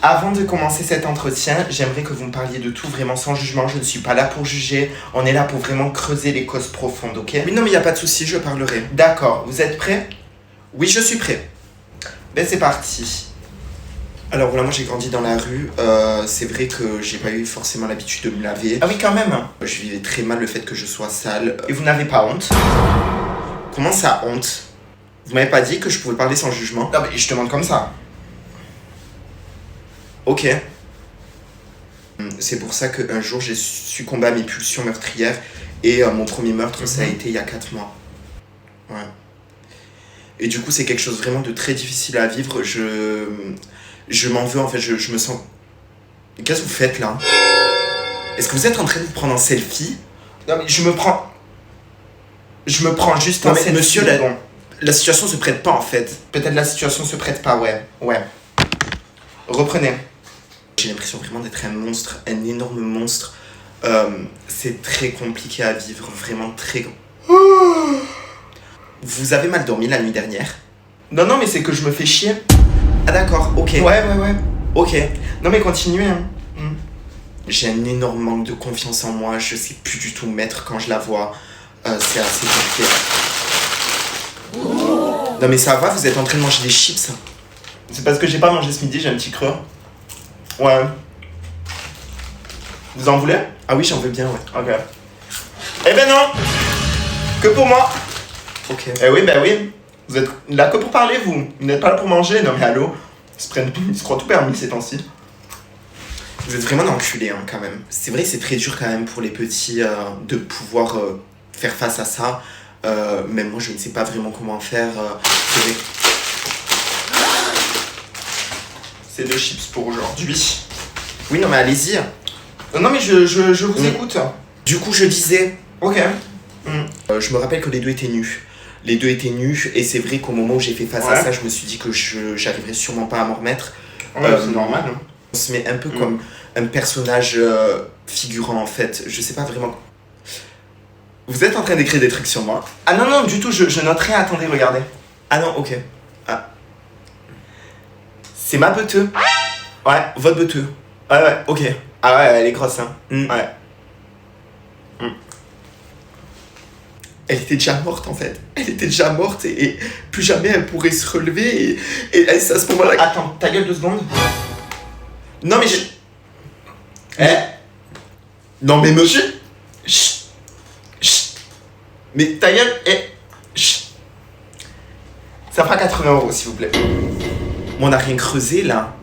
Avant de commencer cet entretien, j'aimerais que vous me parliez de tout vraiment sans jugement. Je ne suis pas là pour juger. On est là pour vraiment creuser les causes profondes, ok? Oui, non, mais il n'y a pas de souci, je parlerai. D'accord, vous êtes prêts? Oui, je suis prêt. Ben c'est parti. Alors voilà, moi j'ai grandi dans la rue. C'est vrai que j'ai pas eu forcément l'habitude de me laver. Ah oui, quand même. Je vivais très mal le fait que je sois sale. Et vous n'avez pas honte? Comment ça, honte? Vous m'avez pas dit que je pouvais parler sans jugement? Non mais je te demande comme ça. Ok. C'est pour ça qu'un jour j'ai succombé à mes pulsions meurtrières. Et mon premier meurtre, ça a été il y a 4 mois. Ouais. Et du coup, c'est quelque chose vraiment de très difficile à vivre. Je m'en veux, en fait, je me sens... Qu'est-ce que vous faites, là? Est-ce que vous êtes en train de vous prendre un selfie? Non mais je me prends juste un selfie. Monsieur, la situation se prête pas, en fait. Peut-être la situation se prête pas, ouais. Reprenez. J'ai l'impression vraiment d'être un monstre, un énorme monstre. C'est très compliqué à vivre, vraiment très... Vous avez mal dormi la nuit dernière? Non mais c'est que je me fais chier. Ah d'accord, ok. Ouais. Ok. Non mais continuez, hein. J'ai un énorme manque de confiance en moi, je sais plus du tout me mettre quand je la vois. C'est assez compliqué. Non mais ça va, vous êtes en train de manger des chips? C'est parce que j'ai pas mangé ce midi, j'ai un petit creux. Ouais. Vous en voulez? Ah oui, j'en veux bien, ouais. Ok. Eh ben non! Que pour moi! Ok. Eh oui, ben oui. Vous êtes là que pour parler, vous. Vous n'êtes pas là pour manger. Non mais allô? Ils se croient tout permis ces temps-ci. Vous êtes vraiment enculé, hein, quand même. C'est vrai que c'est très dur quand même pour les petits de pouvoir faire face à ça. Même moi, je ne sais pas vraiment comment faire. C'est vrai. C'est 2 chips pour aujourd'hui. Oui, non mais allez-y. Non mais je vous écoute. Du coup, je disais... Ok. je me rappelle que les deux étaient nus. Les deux étaient nus, et c'est vrai qu'au moment où j'ai fait face à ça, je me suis dit que j'arriverais sûrement pas à m'en remettre. Ouais, c'est normal. Hein. On se met un peu comme un personnage figurant, en fait. Je sais pas vraiment... Vous êtes en train d'écrire des trucs sur moi? Ah non, du tout, je note rien. Attendez, regardez. Ah non, ok. Ah. C'est ma beuteux. Ouais, votre beuteux. Ouais. Ok. Ah ouais, elle est grosse, hein. Ouais. Elle était déjà morte, en fait. Elle était déjà morte, et plus jamais elle pourrait se relever, et c'est à ce moment-là... Attends, ta gueule 2 secondes. Non, mais je... Non, mais monsieur... Chut. Mais ta gueule est... Chut. Ça fera 80 €, s'il vous plaît. On n'a rien creusé, là.